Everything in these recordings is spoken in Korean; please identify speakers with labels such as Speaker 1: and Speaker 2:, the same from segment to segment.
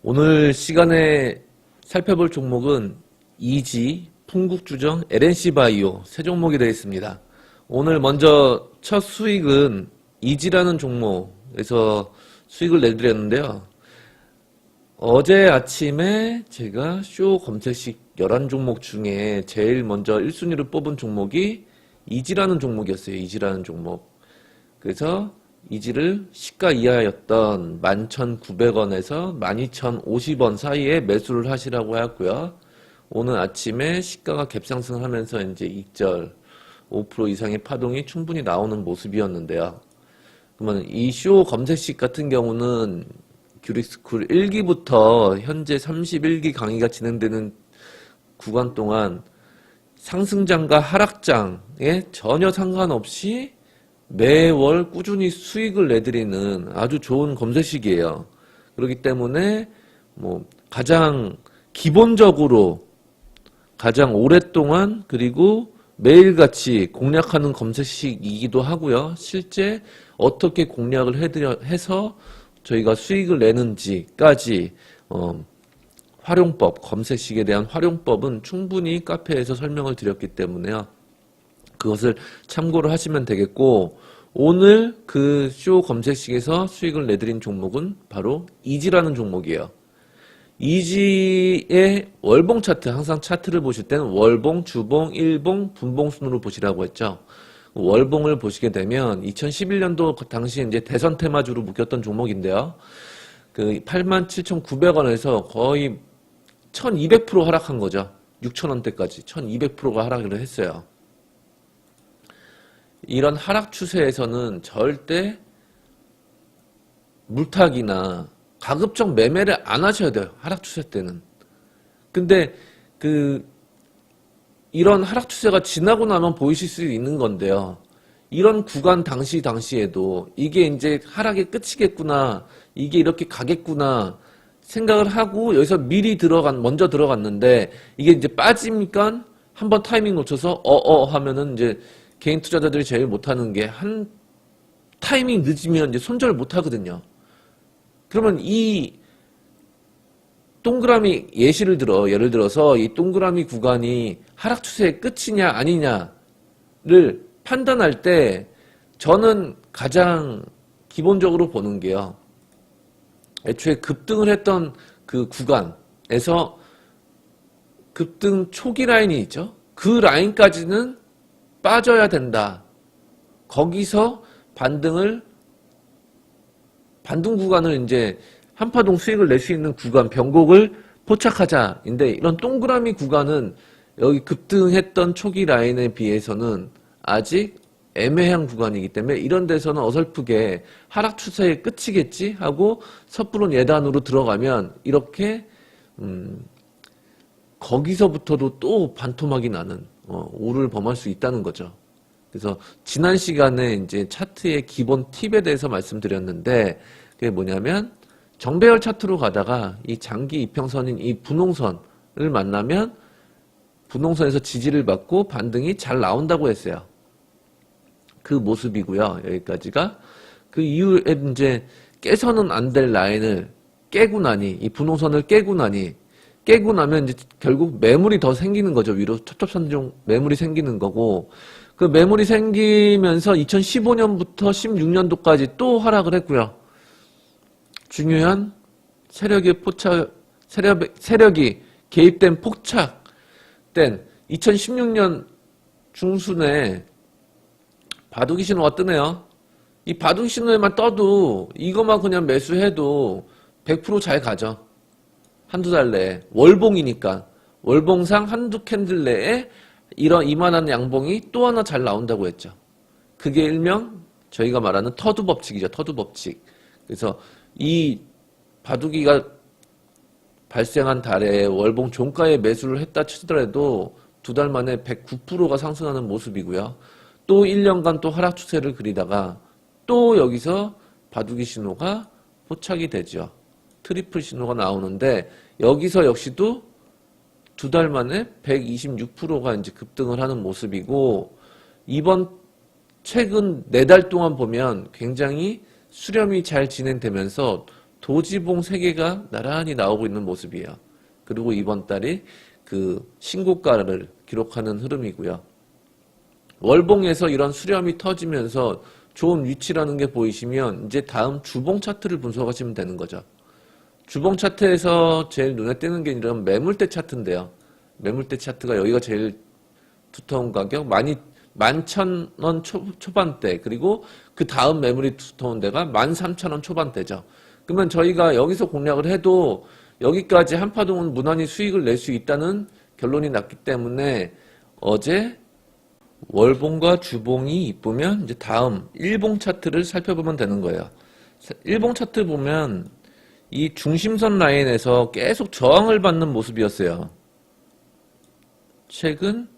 Speaker 1: 오늘 시간에 살펴볼 종목은 이지, 풍국주정, LNC바이오 세 종목이 되어 있습니다. 오늘 먼저 첫 수익은 이지라는 종목에서 수익을 내드렸는데요. 어제 아침에 제가 쇼 검색식 11종목 중에 제일 먼저 1순위를 뽑은 종목이 이지라는 종목이었어요. 이지라는 종목. 그래서 이지를 시가 이하였던 11,900원에서 12,050원 사이에 매수를 하시라고 하였고요. 오늘 아침에 시가가 갭상승을 하면서 이제 익절 5% 이상의 파동이 충분히 나오는 모습이었는데요. 그러면 이 쇼 검색식 같은 경우는 규릭스쿨 1기부터 현재 31기 강의가 진행되는 구간 동안 상승장과 하락장에 전혀 상관없이 매월 꾸준히 수익을 내드리는 아주 좋은 검색식이에요. 그렇기 때문에 가장 기본적으로 가장 오랫동안 그리고 매일같이 공략하는 검색식이기도 하고요. 실제 어떻게 공략을 해서 저희가 수익을 내는지까지 활용법, 검색식에 대한 활용법은 충분히 카페에서 설명을 드렸기 때문에요. 그것을 참고를 하시면 되겠고, 오늘 그 쇼 검색식에서 수익을 내드린 종목은 바로 이지라는 종목이에요. 이지의 월봉 차트, 항상 차트를 보실 때는 월봉, 주봉, 일봉, 분봉 순으로 보시라고 했죠. 월봉을 보시게 되면 2011년도 당시에 이제 대선 테마주로 묶였던 종목인데요. 그 87,900원에서 거의 1200% 하락한 거죠. 6,000원대까지 1200%가 하락을 했어요. 이런 하락 추세에서는 절대 물타기나 가급적 매매를 안 하셔야 돼요. 하락 추세 때는. 근데 이런 하락 추세가 지나고 나면 보이실 수 있는 건데요. 이런 구간 당시에도 이게 이제 하락의 끝이겠구나, 이게 이렇게 가겠구나 생각을 하고 여기서 먼저 들어갔는데 이게 이제 빠지니까 한번 타이밍 놓쳐서 하면은 이제 개인 투자자들이 제일 못하는 게 한 타이밍 늦으면 이제 손절 못하거든요. 그러면 이 동그라미 예를 들어서 이 동그라미 구간이 하락 추세의 끝이냐 아니냐를 판단할 때 저는 가장 기본적으로 보는 게요. 애초에 급등을 했던 그 구간에서 급등 초기 라인이 있죠. 그 라인까지는 빠져야 된다. 거기서 반등 구간을 이제 한파동 수익을 낼 수 있는 구간, 변곡을 포착하자인데, 이런 동그라미 구간은 여기 급등했던 초기 라인에 비해서는 아직 애매한 구간이기 때문에 이런 데서는 어설프게 하락 추세의 끝이겠지 하고 섣부른 예단으로 들어가면 이렇게 거기서부터도 또 반토막이 나는 오를 범할 수 있다는 거죠. 그래서 지난 시간에 이제 차트의 기본 팁에 대해서 말씀드렸는데, 그게 뭐냐면 정배열 차트로 가다가 이 장기 이평선인 이 분홍선을 만나면 분홍선에서 지지를 받고 반등이 잘 나온다고 했어요. 그 모습이고요. 여기까지가. 그 이후에 이제 깨서는 안 될 라인을 깨고 나니, 이 분홍선을 깨고 나면 이제 결국 매물이 더 생기는 거죠. 위로 첩첩산중 매물이 생기는 거고, 그 매물이 생기면서 2015년부터 16년도까지 또 하락을 했고요. 중요한 세력이 개입된 포착된 2016년 중순에 바둑이 신호가 뜨네요. 이 바둑이 신호에만 떠도 이것만 그냥 매수해도 100% 잘 가죠. 한두 달 내에. 월봉이니까. 월봉상 한두 캔들 내에 이만한 양봉이 또 하나 잘 나온다고 했죠. 그게 일명 저희가 말하는 터두 법칙이죠. 터두 법칙. 그래서 이 바둑이가 발생한 달에 월봉 종가에 매수를 했다 치더라도 두 달 만에 109%가 상승하는 모습이고요. 또 1년간 또 하락 추세를 그리다가 또 여기서 바둑이 신호가 포착이 되죠. 트리플 신호가 나오는데 여기서 역시도 두 달 만에 126%가 이제 급등을 하는 모습이고, 이번 최근 4달 동안 보면 굉장히 수렴이 잘 진행되면서 도지봉 3개가 나란히 나오고 있는 모습이에요. 그리고 이번 달이 그 신고가를 기록하는 흐름이고요. 월봉에서 이런 수렴이 터지면서 좋은 위치라는 게 보이시면 이제 다음 주봉 차트를 분석하시면 되는 거죠. 주봉 차트에서 제일 눈에 띄는 게 이런 매물대 차트인데요. 매물대 차트가 여기가 제일 두터운 가격 11,000원 초반대, 그리고 그 다음 매물이 두터운 데가 13,000원 초반대죠. 그러면 저희가 여기서 공략을 해도 여기까지 한파동은 무난히 수익을 낼 수 있다는 결론이 났기 때문에 어제 월봉과 주봉이 이쁘면 이제 다음 일봉 차트를 살펴보면 되는 거예요. 일봉 차트 보면 이 중심선 라인에서 계속 저항을 받는 모습이었어요. 최근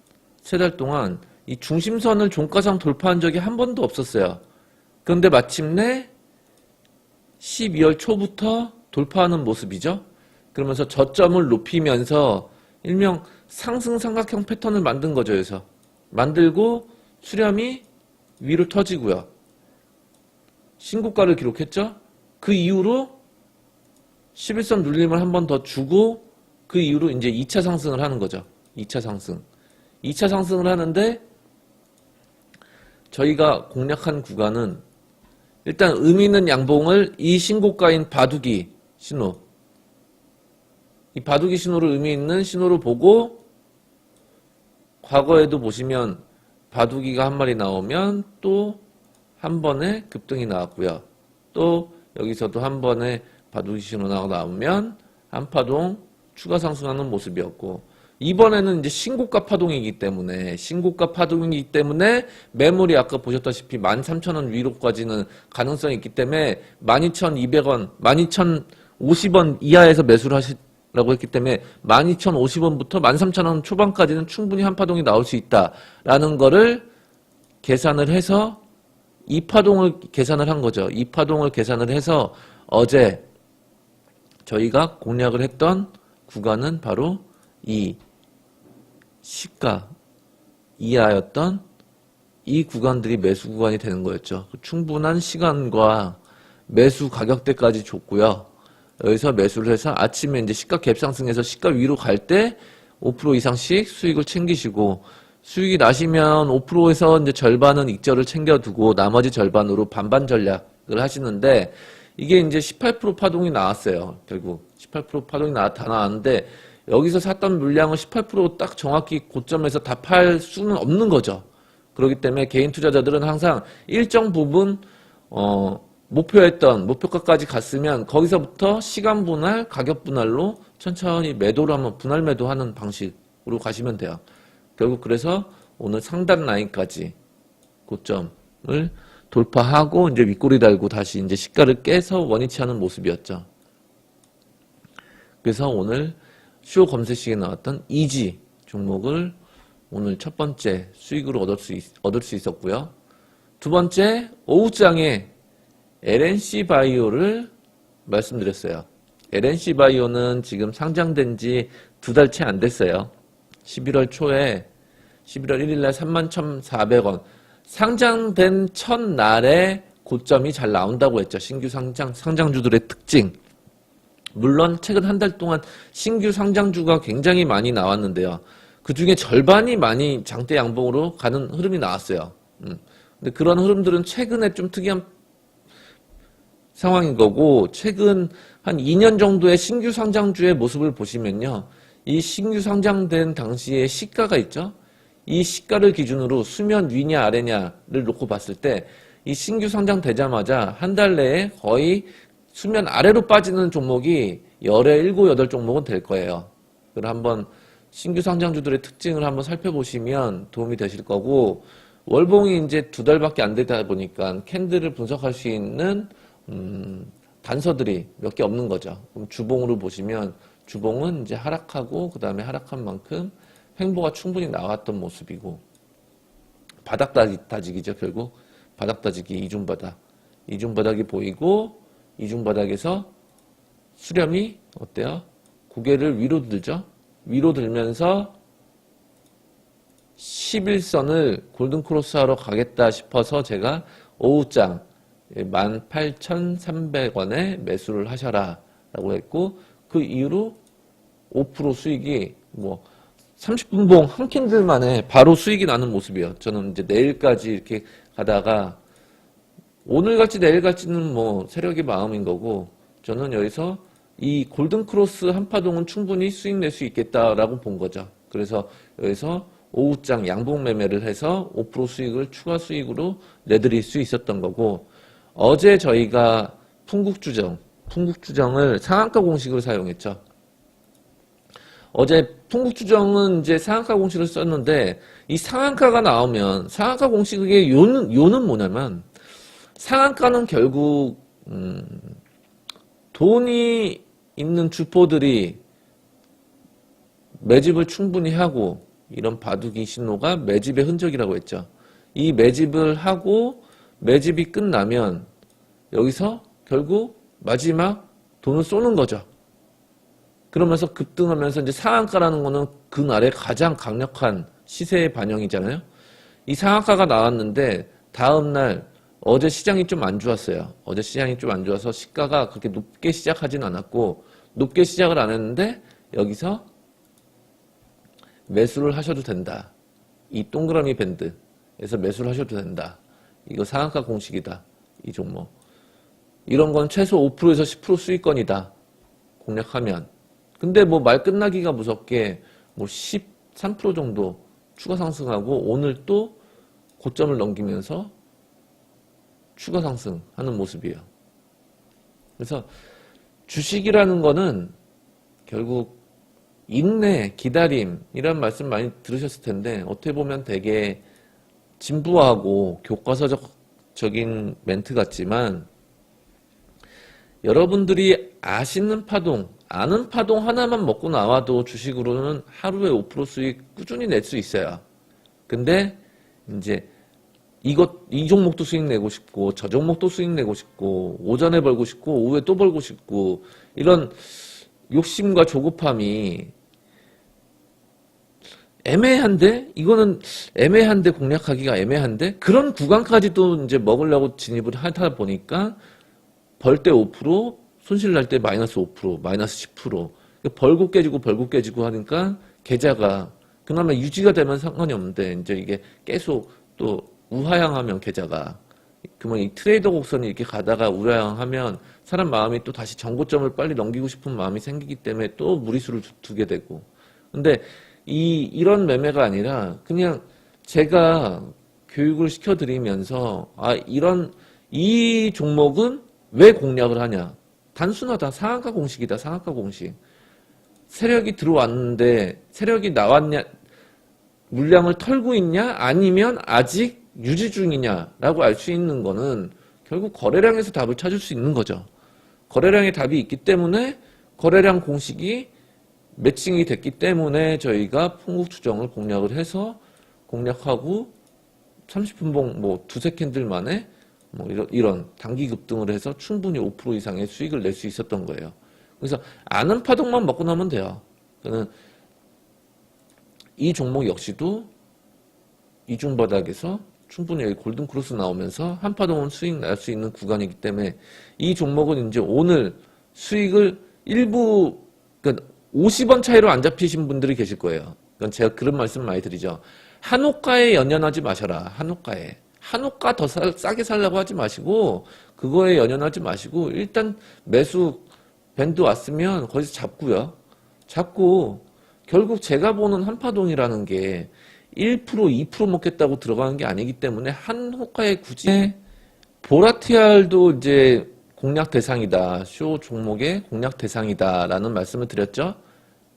Speaker 1: 3달 동안 이 중심선을 종가상 돌파한 적이 한 번도 없었어요. 그런데 마침내 12월 초부터 돌파하는 모습이죠. 그러면서 저점을 높이면서 일명 상승 삼각형 패턴을 만든 거죠. 그래서 만들고 수렴이 위로 터지고요. 신고가를 기록했죠. 그 이후로 11선 눌림을 한 번 더 주고 그 이후로 이제 2차 상승을 하는 거죠. 2차 상승. 2차 상승을 하는데 저희가 공략한 구간은 일단 의미 있는 양봉을 이 신고가인 바둑이 신호, 이 바둑이 신호를 의미 있는 신호를 보고 과거에도 보시면 바둑이가 한 마리 나오면 또 한 번에 급등이 나왔고요. 또 여기서도 한 번에 바둑이 신호가 나오면 한파동 추가 상승하는 모습이었고, 이번에는 이제 신고가 파동이기 때문에 매물이 아까 보셨다시피 13,000원 위로까지는 가능성이 있기 때문에 12,200원, 12,050원 이하에서 매수를 하시라고 했기 때문에 12,050원부터 13,000원 초반까지는 충분히 한파동이 나올 수 있다라는 거를 계산을 해서 이 파동을 계산을 한 거죠. 이 파동을 계산을 해서 어제 저희가 공략을 했던 구간은 바로 이 시가 이하였던 이 구간들이 매수 구간이 되는 거였죠. 충분한 시간과 매수 가격대까지 줬고요. 여기서 매수를 해서 아침에 이제 시가 갭상승해서 시가 위로 갈 때 5% 이상씩 수익을 챙기시고, 수익이 나시면 5%에서 이제 절반은 익절을 챙겨두고 나머지 절반으로 반반 전략을 하시는데, 이게 이제 18% 파동이 나왔어요. 결국 18% 파동이 다 나왔는데 여기서 샀던 물량을 18% 딱 정확히 고점에서 다 팔 수는 없는 거죠. 그렇기 때문에 개인 투자자들은 항상 일정 부분 목표했던 목표가까지 갔으면 거기서부터 시간 분할, 가격 분할로 천천히 매도를 하면 분할 매도하는 방식으로 가시면 돼요. 결국 그래서 오늘 상단 라인까지 고점을 돌파하고 이제 윗꼬리 달고 다시 이제 시가를 깨서 원위치 하는 모습이었죠. 그래서 오늘 쇼 검색식에 나왔던 이지 종목을 오늘 첫 번째 수익으로 얻을 수 있었고요. 두 번째 오후장에 LNC 바이오를 말씀드렸어요. LNC 바이오는 지금 상장된 지 2달 채 안 됐어요. 11월 초에 11월 1일 날 31,400원 상장된 첫날에 고점이 잘 나온다고 했죠. 신규 상장주들의 특징. 물론 최근 한 달 동안 신규 상장주가 굉장히 많이 나왔는데요. 그 중에 절반이 많이 장대 양봉으로 가는 흐름이 나왔어요. 근데 그런 흐름들은 최근에 좀 특이한 상황인 거고, 최근 한 2년 정도의 신규 상장주의 모습을 보시면요. 이 신규 상장된 당시의 시가가 있죠. 이 시가를 기준으로 수면 위냐 아래냐를 놓고 봤을 때 이 신규 상장되자마자 한 달 내에 거의 수면 아래로 빠지는 종목이 열에 7, 8종목은 될 거예요. 그걸 한번 신규 상장주들의 특징을 한번 살펴보시면 도움이 되실 거고, 월봉이 이제 2달밖에 안 되다 보니까 캔들을 분석할 수 있는 단서들이 몇 개 없는 거죠. 그럼 주봉으로 보시면 주봉은 이제 하락하고 그 다음에 하락한 만큼 횡보가 충분히 나왔던 모습이고, 바닥 다지기죠. 결국 바닥 다지기, 이중바닥이 보이고, 이중바닥에서 수렴이 어때요? 고개를 위로 들죠. 위로 들면서 11선을 골든크로스 하러 가겠다 싶어서 제가 오후장 18,300원에 매수를 하셔라 라고 했고, 그 이후로 5% 수익이 뭐 30분 봉 한 캔들 만에 바로 수익이 나는 모습이에요. 저는 이제 내일까지 이렇게 가다가 오늘 갈지 내일 갈지는 뭐 세력의 마음인 거고, 저는 여기서 이 골든 크로스 한파동은 충분히 수익 낼 수 있겠다라고 본 거죠. 그래서 여기서 오후장 양봉 매매를 해서 5% 수익을 추가 수익으로 내드릴 수 있었던 거고, 어제 저희가 풍국주정을 상한가 공식을 사용했죠. 어제 풍국주정은 이제 상한가 공식을 썼는데, 이 상한가가 나오면 상한가 공식의 요는 뭐냐면, 상한가는 결국 돈이 있는 주포들이 매집을 충분히 하고, 이런 바둑이 신호가 매집의 흔적이라고 했죠. 이 매집을 하고 매집이 끝나면 여기서 결국 마지막 돈을 쏘는 거죠. 그러면서 급등하면서 이제 상한가라는 거는 그날의 가장 강력한 시세의 반영이잖아요. 이 상한가가 나왔는데 다음날 어제 시장이 좀 안 좋았어요. 어제 시장이 좀 안 좋아서 시가가 그렇게 높게 시작하진 않았고, 높게 시작을 안 했는데 여기서 매수를 하셔도 된다. 이 동그라미 밴드에서 매수를 하셔도 된다. 이거 상한가 공식이다. 이 종목. 이런 건 최소 5%에서 10% 수익권이다. 공략하면. 근데 뭐 말 끝나기가 무섭게 뭐 13% 정도 추가 상승하고, 오늘 또 고점을 넘기면서 추가 상승하는 모습이에요. 그래서 주식이라는 거는 결국 인내, 기다림 이런 말씀 많이 들으셨을 텐데, 어떻게 보면 되게 진부하고 교과서적인 멘트 같지만, 여러분들이 아시는 파동, 아는 파동 하나만 먹고 나와도 주식으로는 하루에 5% 수익 꾸준히 낼 수 있어요. 근데 이제 이 종목도 수익 내고 싶고, 저 종목도 수익 내고 싶고, 오전에 벌고 싶고, 오후에 또 벌고 싶고, 이런 욕심과 조급함이 애매한데? 이거는 애매한데 공략하기가 애매한데? 그런 구간까지도 이제 먹으려고 진입을 하다 보니까 벌 때 5%, 손실 날 때 마이너스 5%, 마이너스 10%. 벌고 깨지고 하니까 계좌가 그나마 유지가 되면 상관이 없는데, 이제 이게 계속 또 우하향하면 계좌가, 그러면 이 트레이더 곡선이 이렇게 가다가 우하향하면 사람 마음이 또 다시 정고점을 빨리 넘기고 싶은 마음이 생기기 때문에 또 무리수를 두게 되고. 근데 이런 매매가 아니라 그냥 제가 교육을 시켜드리면서, 이 종목은 왜 공략을 하냐. 단순하다. 상한가 공식이다. 상한가 공식. 세력이 들어왔는데 세력이 나왔냐, 물량을 털고 있냐, 아니면 아직 유지 중이냐라고 알 수 있는 거는 결국 거래량에서 답을 찾을 수 있는 거죠. 거래량에 답이 있기 때문에 거래량 공식이 매칭이 됐기 때문에 저희가 풍국주정을 공략을 해서 공략하고 30분 봉 뭐 두세 캔들 만에 뭐 이런 단기 급등을 해서 충분히 5% 이상의 수익을 낼 수 있었던 거예요. 그래서 아는 파동만 먹고 나면 돼요. 저는 이 종목 역시도 이중바닥에서 충분히 여기 골든크로스 나오면서 한파동은 수익 날 수 있는 구간이기 때문에, 이 종목은 이제 오늘 수익을 일부, 그러니까 50원 차이로 안 잡히신 분들이 계실 거예요. 그건 제가 그런 말씀 많이 드리죠. 한호가에 연연하지 마셔라. 한호가에. 한호가 더 싸게 살려고 하지 마시고, 그거에 연연하지 마시고, 일단 매수 밴드 왔으면 거기서 잡고요. 잡고, 결국 제가 보는 한파동이라는 게 1%, 2% 먹겠다고 들어가는 게 아니기 때문에 한호가에 굳이, 보라티알도 이제 공략 대상이다. 쇼 종목의 공략 대상이다라는 말씀을 드렸죠.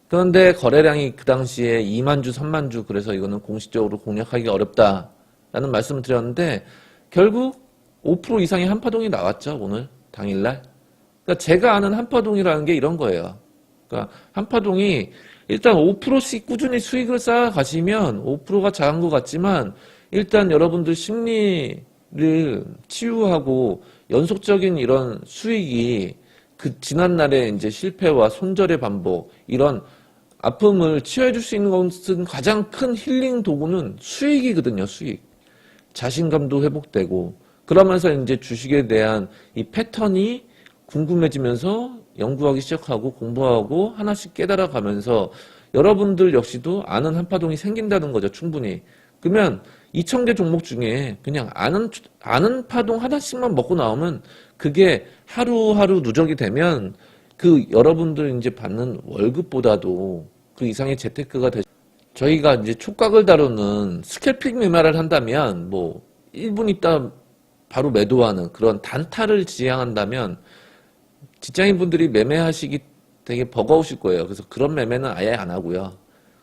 Speaker 1: 그런데 거래량이 그 당시에 2만 주, 3만 주, 그래서 이거는 공식적으로 공략하기가 어렵다라는 말씀을 드렸는데, 결국 5% 이상의 한파동이 나왔죠. 오늘 당일날. 그러니까 제가 아는 한파동이라는 게 이런 거예요. 그러니까 한파동이 일단 5%씩 꾸준히 수익을 쌓아가시면 5%가 작은 것 같지만, 일단 여러분들 심리를 치유하고 연속적인 이런 수익이 그 지난날의 이제 실패와 손절의 반복, 이런 아픔을 치유해 줄 수 있는 것은 가장 큰 힐링 도구는 수익이거든요. 수익. 자신감도 회복되고, 그러면서 이제 주식에 대한 이 패턴이 궁금해지면서 연구하기 시작하고 공부하고 하나씩 깨달아가면서 여러분들 역시도 아는 한파동이 생긴다는 거죠, 충분히. 그러면 2,000개 종목 중에 그냥 아는 파동 하나씩만 먹고 나오면 그게 하루하루 누적이 되면 그 여러분들 이제 받는 월급보다도 그 이상의 재테크가 저희가 이제 촉각을 다루는 스캘핑 매매를 한다면 뭐 1분 있다 바로 매도하는 그런 단타를 지향한다면 직장인분들이 매매하시기 되게 버거우실 거예요. 그래서 그런 매매는 아예 안 하고요.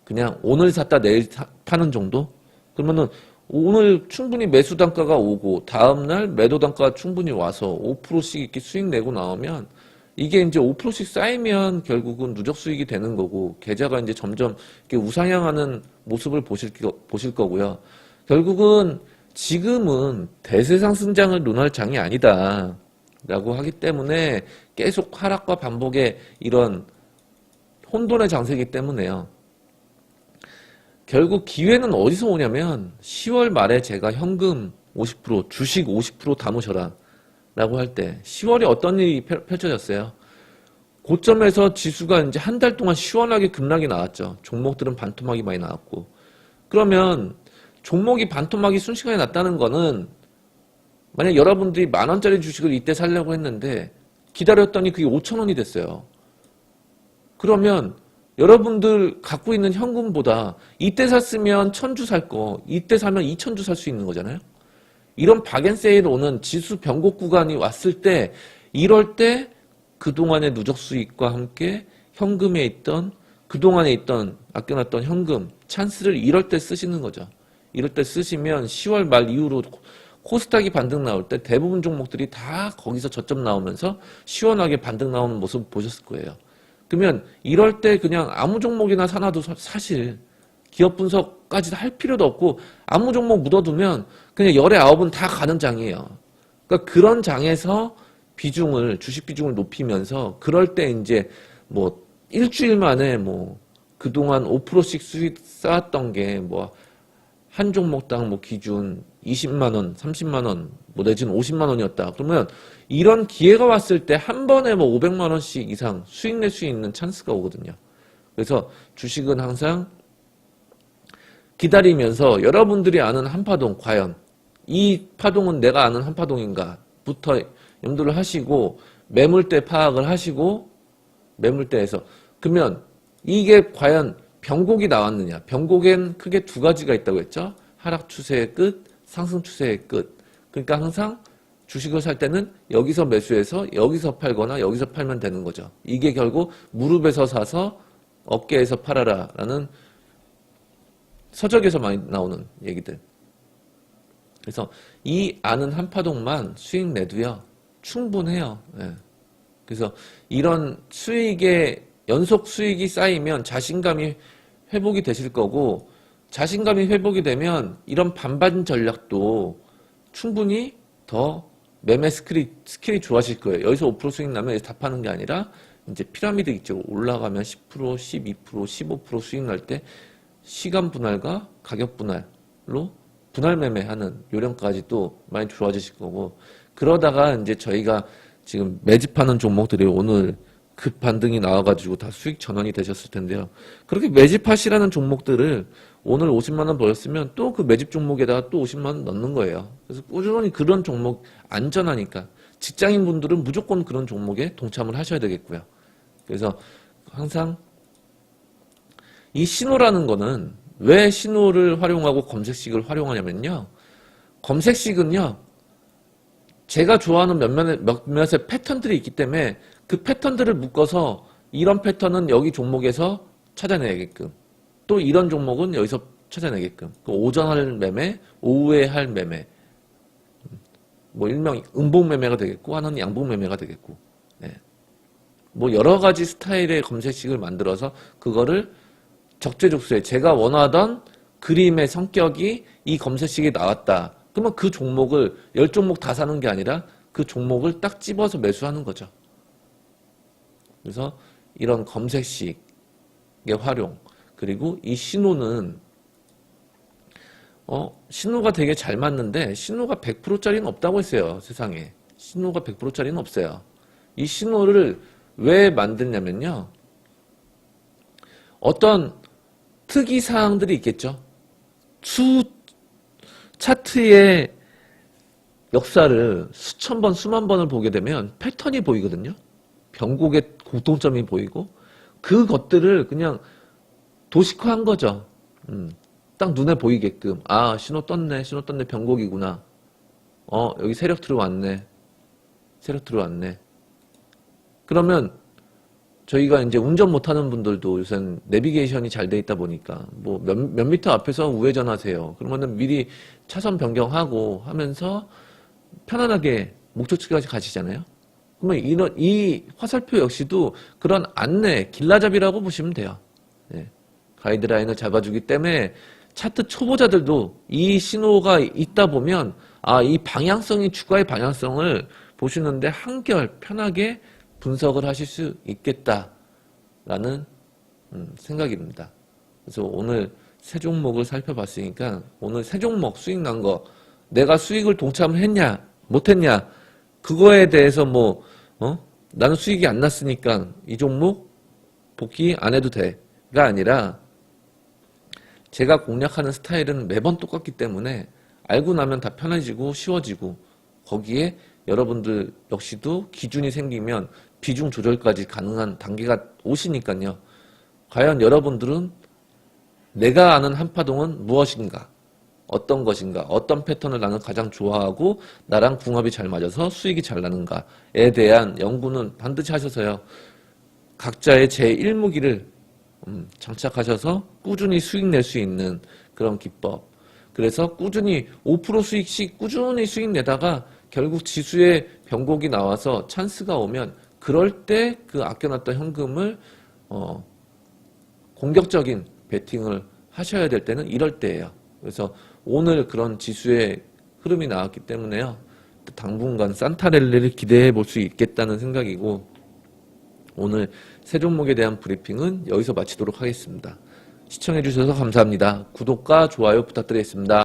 Speaker 1: 그냥 오늘 샀다 내일 파는 정도? 그러면은 오늘 충분히 매수 단가가 오고 다음날 매도 단가가 충분히 와서 5%씩 이렇게 수익 내고 나오면 이게 이제 5%씩 쌓이면 결국은 누적 수익이 되는 거고 계좌가 이제 점점 이렇게 우상향하는 모습을 보실 거고요. 결국은 지금은 대세상승장을 논할 장이 아니다 라고 하기 때문에 계속 하락과 반복의 이런 혼돈의 장세이기 때문에요. 결국 기회는 어디서 오냐면 10월 말에 제가 현금 50%, 주식 50% 담으셔라 라고 할 때 10월에 어떤 일이 펼쳐졌어요? 고점에서 지수가 이제 한 달 동안 시원하게 급락이 나왔죠. 종목들은 반토막이 많이 나왔고. 그러면 종목이 반토막이 순식간에 났다는 거는 만약 여러분들이 10,000원짜리 주식을 이때 살려고 했는데 기다렸더니 그게 5,000원이 됐어요. 그러면 여러분들 갖고 있는 현금보다 이때 샀으면 1,000주 살 거, 이때 사면 2,000주 살 수 있는 거잖아요. 이런 박앤세일 오는 지수 변곡 구간이 왔을 때 이럴 때 그동안의 누적 수익과 함께 현금에 있던 그동안에 있던 아껴놨던 현금 찬스를 이럴 때 쓰시는 거죠. 이럴 때 쓰시면 10월 말 이후로 코스닥이 반등 나올 때 대부분 종목들이 다 거기서 저점 나오면서 시원하게 반등 나오는 모습 보셨을 거예요. 그러면 이럴 때 그냥 아무 종목이나 사놔도 사실 기업 분석까지 할 필요도 없고 아무 종목 묻어두면 그냥 열의 9은 다 가는 장이에요. 그러니까 그런 장에서 주식 비중을 높이면서 그럴 때 이제 뭐 일주일 만에 뭐 그동안 5%씩 수익 쌓았던 게 뭐 한 종목당 뭐 기준 20만 원, 30만 원, 뭐 내지는 50만 원이었다. 그러면 이런 기회가 왔을 때 한 번에 뭐 500만 원씩 이상 수익 낼 수 있는 찬스가 오거든요. 그래서 주식은 항상 기다리면서 여러분들이 아는 한파동 과연 이 파동은 내가 아는 한파동인가부터 염두를 하시고 매물대 파악을 하시고 매물대에서 그러면 이게 과연 변곡이 나왔느냐. 변곡엔 크게 두 가지가 있다고 했죠. 하락 추세의 끝, 상승 추세의 끝. 그러니까 항상 주식을 살 때는 여기서 매수해서 여기서 팔거나 여기서 팔면 되는 거죠. 이게 결국 무릎에서 사서 어깨에서 팔아라 라는 서적에서 많이 나오는 얘기들. 그래서 이 아는 한파동만 수익 내도요. 충분해요. 예. 그래서 이런 수익의 연속 수익이 쌓이면 자신감이 회복이 되실 거고 자신감이 회복이 되면 이런 반반 전략도 충분히 더 매매 스킬이 좋아질 거예요. 여기서 5% 수익 나면 여기서 다 파는 게 아니라 이제 피라미드 있죠. 올라가면 10%, 12%, 15% 수익 날 때 시간 분할과 가격 분할로 분할 매매하는 요령까지 또 많이 좋아지실 거고 그러다가 이제 저희가 지금 매집하는 종목들이 오늘 급 반등이 나와가지고 다 수익 전환이 되셨을 텐데요. 그렇게 매집하시라는 종목들을 오늘 50만 원 벌었으면 또 그 매집 종목에다가 또 50만 원 넣는 거예요. 그래서 꾸준히 그런 종목 안전하니까 직장인 분들은 무조건 그런 종목에 동참을 하셔야 되겠고요. 그래서 항상 이 신호라는 거는 왜 신호를 활용하고 검색식을 활용하냐면요. 검색식은요. 제가 좋아하는 몇몇의 패턴들이 있기 때문에 그 패턴들을 묶어서 이런 패턴은 여기 종목에서 찾아내게끔 또 이런 종목은 여기서 찾아내게끔 그 오전 할 매매, 오후에 할 매매 뭐 일명 음봉 매매가 되겠고 하나는 양봉 매매가 되겠고 네. 뭐 여러 가지 스타일의 검색식을 만들어서 그거를 적재적소에 제가 원하던 그림의 성격이 이 검색식이 나왔다. 그러면 그 종목을 10종목 다 사는 게 아니라 그 종목을 딱 집어서 매수하는 거죠. 그래서 이런 검색식의 활용 그리고 이 신호는 신호가 되게 잘 맞는데 신호가 100%짜리는 없다고 했어요. 세상에. 신호가 100%짜리는 없어요. 이 신호를 왜 만드냐면요. 어떤 특이 사항들이 있겠죠. 차트의 역사를 수천 번, 수만 번을 보게 되면 패턴이 보이거든요. 변곡의 공통점이 보이고 그것들을 그냥 도식화한 거죠. 딱 눈에 보이게끔. 아, 신호 떴네, 변곡이구나. 여기 세력 들어왔네. 그러면 저희가 이제 운전 못하는 분들도 요새는 내비게이션이 잘 돼 있다 보니까 뭐 몇 미터 앞에서 우회전하세요. 그러면은 미리 차선 변경하고 하면서 편안하게 목적지까지 가시잖아요. 그러면 이 화살표 역시도 그런 안내, 길라잡이라고 보시면 돼요. 예. 가이드라인을 잡아주기 때문에 차트 초보자들도 이 신호가 있다 보면 이 방향성이 주가의 방향성을 보시는데 한결 편하게 분석을 하실 수 있겠다라는 생각입니다. 그래서 오늘 세 종목을 살펴봤으니까 오늘 세 종목 수익 난 거 내가 수익을 동참했냐 못했냐 그거에 대해서 나는 수익이 안 났으니까 이 종목 복귀 안 해도 돼가 아니라 제가 공략하는 스타일은 매번 똑같기 때문에 알고 나면 다 편해지고 쉬워지고 거기에 여러분들 역시도 기준이 생기면 비중 조절까지 가능한 단계가 오시니까요. 과연 여러분들은 내가 아는 한파동은 무엇인가? 어떤 것인가? 어떤 패턴을 나는 가장 좋아하고 나랑 궁합이 잘 맞아서 수익이 잘 나는가에 대한 연구는 반드시 하셔서요. 각자의 제1무기를 장착하셔서 꾸준히 수익 낼 수 있는 그런 기법. 그래서 꾸준히 5% 수익씩 꾸준히 수익 내다가 결국 지수의 변곡이 나와서 찬스가 오면 그럴 때 그 아껴놨던 현금을 공격적인 베팅을 하셔야 될 때는 이럴 때예요. 그래서 오늘 그런 지수의 흐름이 나왔기 때문에요. 당분간 산타랠리를 기대해 볼 수 있겠다는 생각이고 오늘 세 종목에 대한 브리핑은 여기서 마치도록 하겠습니다. 시청해 주셔서 감사합니다. 구독과 좋아요 부탁드리겠습니다.